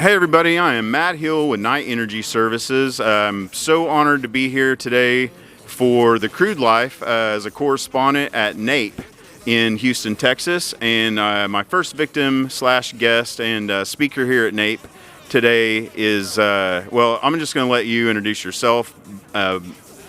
Hey everybody, I am Matt Hill with Knight Energy Services. I'm so honored to be here today for the Crude Life as a correspondent at NAPE in Houston, Texas. And my first victim slash guest and speaker here at NAPE today is, well, I'm just going to let you introduce yourself. I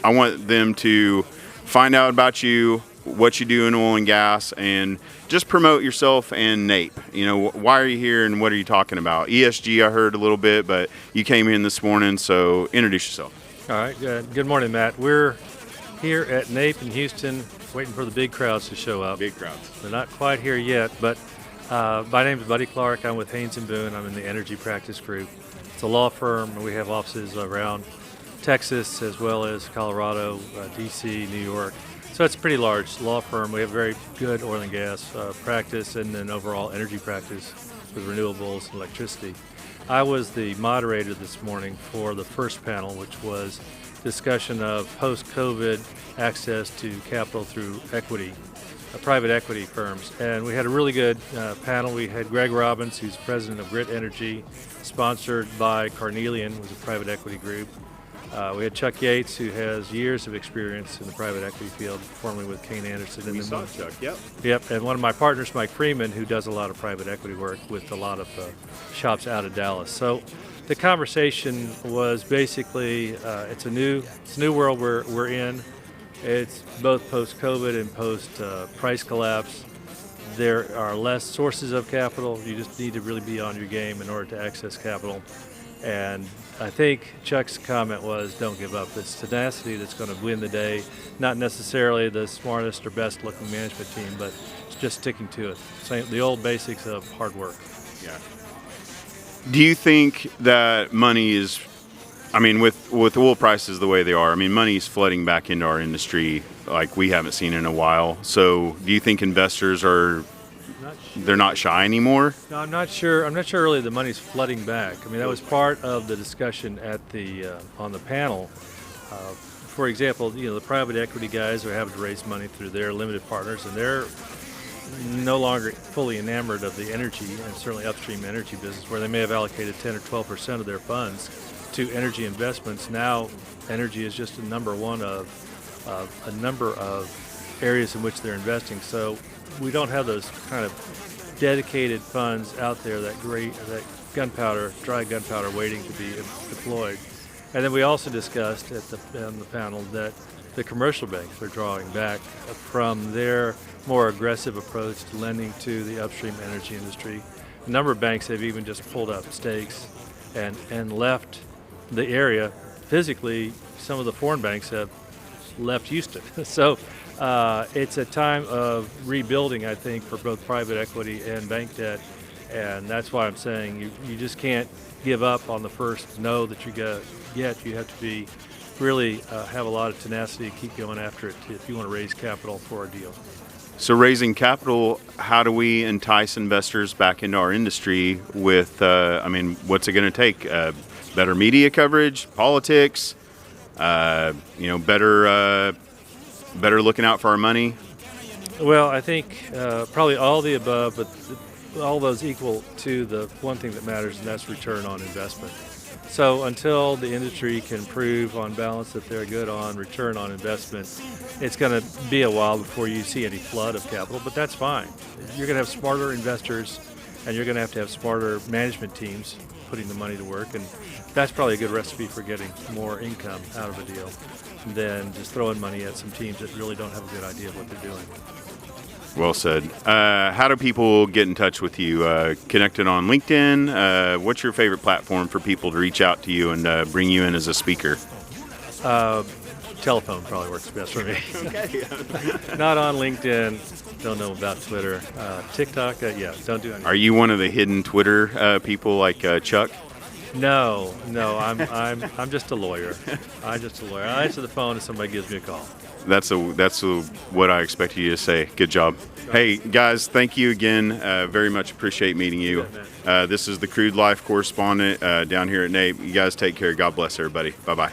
want them to find out about you, what you do in oil and gas, and just promote yourself and NAPE. You know, why are you here and what are you talking about? ESG, I heard a little bit, but you came in this morning, so introduce yourself. All right, good morning, Matt. We're here at NAPE in Houston, waiting for the big crowds to show up. Big crowds. They're not quite here yet, but my name is Buddy Clark. I'm with Haynes and Boone. I'm in the energy practice group. It's a law firm, and we have offices around Texas as well as Colorado, DC, New York. So it's a pretty large law firm. We have very good oil and gas practice and then overall energy practice with renewables and electricity. I was the moderator this morning for the first panel, which was discussion of post-COVID access to capital through equity, private equity firms. And we had a really good panel. We had Greg Robbins, who's president of Grit Energy, sponsored by Carnelian, who's a private equity group. We had Chuck Yates, who has years of experience in the private equity field, formerly with Kane Anderson. We saw Chuck, yep. Yep, and one of my partners, Mike Freeman, who does a lot of private equity work with a lot of shops out of Dallas. So the conversation was basically, it's a new world we're in. It's both post-COVID and post-price collapse. There are less sources of capital. You just need to really be on your game in order to access capital. And I think Chuck's comment was, don't give up. It's tenacity that's going to win the day, not necessarily the smartest or best looking management team, but just sticking to it. The old basics of hard work. Yeah. Do you think that money is, I mean, with oil prices the way they are, I mean, money is flooding back into our industry like we haven't seen in a while. So do you think investors are, they're not shy anymore? No, I'm not sure. I'm not sure really the money's flooding back. I mean, that was part of the discussion at the on the panel. For example, the private equity guys are having to raise money through their limited partners, and they're no longer fully enamored of the energy and certainly upstream energy business, where they may have allocated 10 or 12% of their funds to energy investments. Now, energy is just a number one of a number of areas in which they're investing. So we don't have those kind of dedicated funds out there, that gunpowder, dry gunpowder waiting to be deployed. And then we also discussed on the panel that the commercial banks are drawing back from their more aggressive approach to lending to the upstream energy industry. A number of banks have even just pulled up stakes and left the area. Physically, some of the foreign banks have left Houston. So it's a time of rebuilding, I think, for both private equity and bank debt, and that's why I'm saying you just can't give up on the first no that you get. You have to be really have a lot of tenacity and keep going after it if you want to raise capital for a deal. So raising capital, how do we entice investors back into our industry with, I mean, what's it going to take? Better media coverage, politics, better looking out for our money? Well, I think probably all the above, but all those equal to the one thing that matters, and that's return on investment. So until the industry can prove on balance that they're good on return on investment, it's going to be a while before you see any flood of capital, but that's fine. You're going to have smarter investors, and you're going to have smarter management teams putting the money to work, and that's probably a good recipe for getting more income out of a deal than just throwing money at some teams that really don't have a good idea of what they're doing. Well said. How do people get in touch with you? Connected on LinkedIn? What's your favorite platform for people to reach out to you and bring you in as a speaker? Telephone probably works best for me. Okay. Not on LinkedIn. Don't know about Twitter. TikTok, yeah, don't do anything. Are you one of the hidden Twitter people like Chuck? No, I'm just a lawyer. I answer the phone if somebody gives me a call. That's what I expected you to say. Good job. Hey guys, thank you again. Very much appreciate meeting you. This is the Crude Life correspondent down here at NAPE. You guys take care. God bless everybody. Bye bye.